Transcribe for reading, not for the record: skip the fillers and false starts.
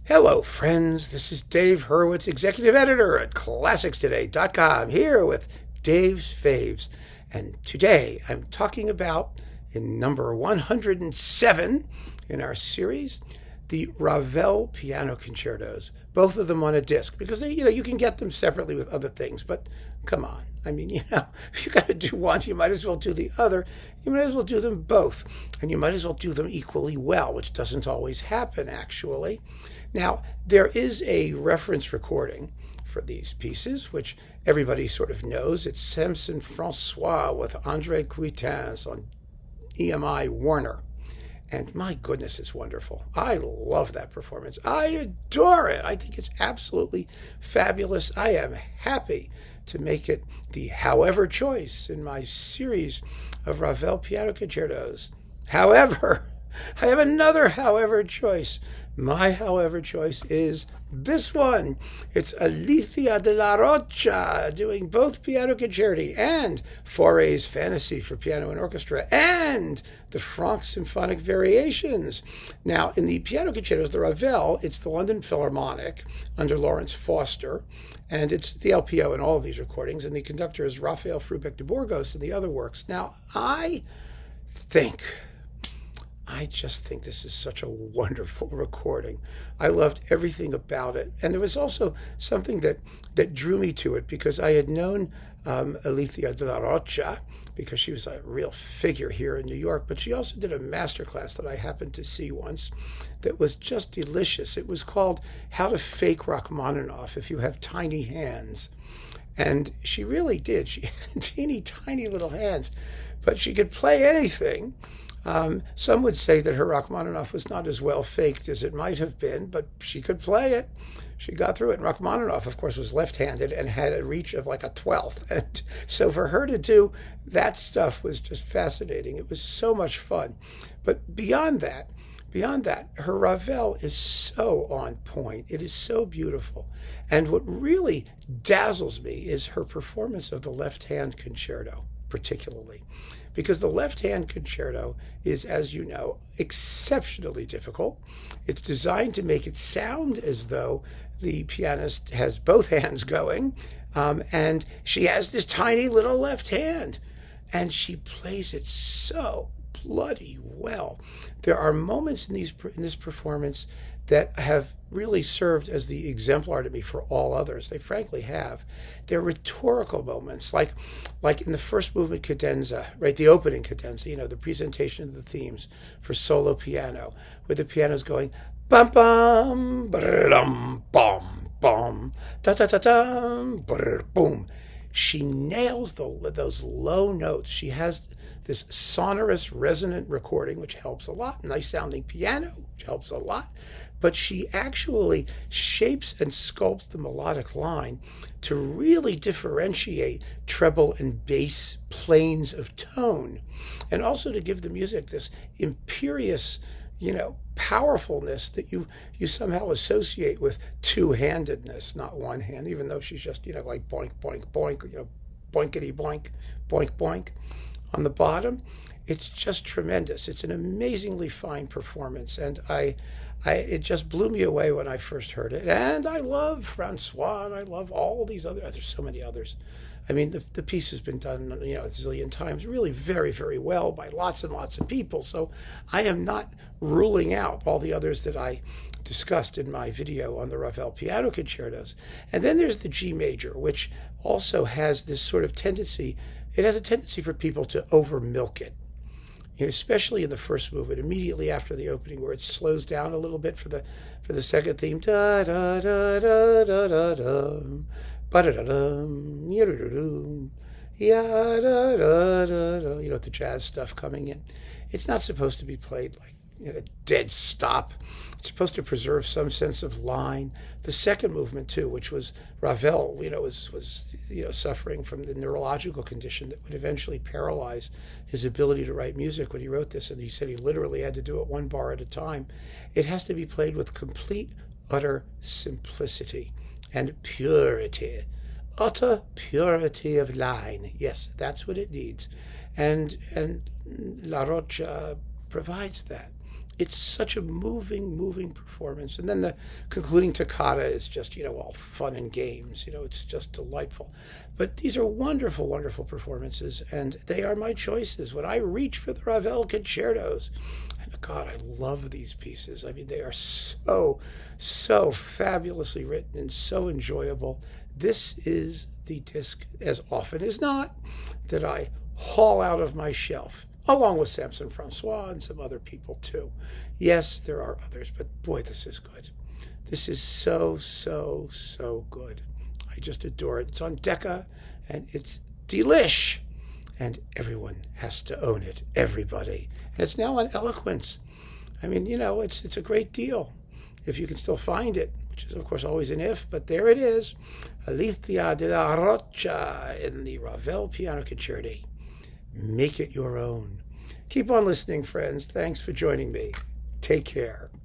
Hello, friends. This is Dave Hurwitz, executive editor at ClassicsToday.com, here with Dave's Faves. And today I'm talking about, in number 107 in our series, the Ravel piano concertos. Both of them on a disc, because you can get them separately with other things, but come on. If you got to do one, you might as well do the other. You might as well do them both. And you might as well do them equally well, which doesn't always happen, actually. Now, there is a reference recording for these pieces, which everybody sort of knows. It's Samson Francois with André Cuitins on EMI Warner. And my goodness, it's wonderful. I love that performance. I adore it. I think it's absolutely fabulous. I am happy to make it the however choice in my series of Ravel piano concertos. However, I have another however choice. My however choice is this one. It's Alicia de Larrocha doing both piano concerti and Fauré's Fantasy for piano and orchestra and the Franck Symphonic Variations. Now, in the piano concertos, the Ravel, it's the London Philharmonic under Lawrence Foster, and it's the LPO in all of these recordings, and the conductor is Rafael Frubeck de Burgos in the other works. Now, I just think this is such a wonderful recording. I loved everything about it. And there was also something that drew me to it, because I had known Alicia de Larrocha, because she was a real figure here in New York, but she also did a master class that I happened to see once that was just delicious. It was called How to Fake Rachmaninoff If You Have Tiny Hands. And she really did. She had teeny tiny little hands, but she could play anything. Some would say that her Rachmaninoff was not as well faked as it might have been, but she could play it. She got through it. And Rachmaninoff, of course, was left-handed and had a reach of like a 12th. And so for her to do that stuff was just fascinating. It was so much fun. But beyond that, her Ravel is so on point. It is so beautiful. And what really dazzles me is her performance of the left-hand concerto, particularly. Because the left-hand concerto is, as you know, exceptionally difficult. It's designed to make it sound as though the pianist has both hands going, and she has this tiny little left hand, and she plays it so bloody well. There are moments in this performance that have really served as the exemplar to me for all others. They frankly have. They're rhetorical moments, like in the first movement cadenza, right? The opening cadenza, the presentation of the themes for solo piano, where the piano's going bum bum ba-dum bum bum da da da dum boom. She nails those low notes. She has this sonorous, resonant recording, which helps a lot. Nice sounding piano, which helps a lot. But she actually shapes and sculpts the melodic line to really differentiate treble and bass planes of tone, and also to give the music this imperious, powerfulness that you somehow associate with two-handedness, not one hand, even though she's just, like boink, boink, boink, boinkity boink, boink, boink. On the bottom, it's just tremendous. It's an amazingly fine performance, and it just blew me away when I first heard it. And I love Francois, and I love all these others. There's so many others. I mean, the piece has been done, a zillion times, really very, very well by lots and lots of people. So I am not ruling out all the others that I discussed in my video on the Ravel piano concertos. And then there's the G major, which also has this sort of tendency. It has a tendency for people to over milk it, especially in the first movement, immediately after the opening, where it slows down a little bit for the second theme. Da da da da da da da. Ba-da-da-dum, ya-da-da-dum, ya-da-da-da-da, the jazz stuff coming in. It's not supposed to be played like at a dead stop. It's supposed to preserve some sense of line. The second movement, too, which was Ravel, was suffering from the neurological condition that would eventually paralyze his ability to write music when he wrote this, and he said he literally had to do it one bar at a time. It has to be played with complete, utter simplicity and purity, utter purity of line. Yes, that's what it needs. And Larrocha provides that. It's such a moving performance. And then the concluding toccata is just, all fun and games. It's just delightful. But these are wonderful performances, and they are my choices. When I reach for the Ravel concertos, and God, I love these pieces. I mean, they are so fabulously written and so enjoyable. This is the disc, as often as not, that I haul out of my shelf, along with Samson Francois and some other people too. Yes, there are others, but boy, this is good. This is so good. I just adore it. It's on Decca, and it's delish, and everyone has to own it. Everybody. And it's now on Eloquence. I mean, it's a great deal if you can still find it, which is, of course, always an if, but there it is. Alicia de Larrocha in the Ravel Piano Concerti. Make it your own. Keep on listening, friends. Thanks for joining me. Take care.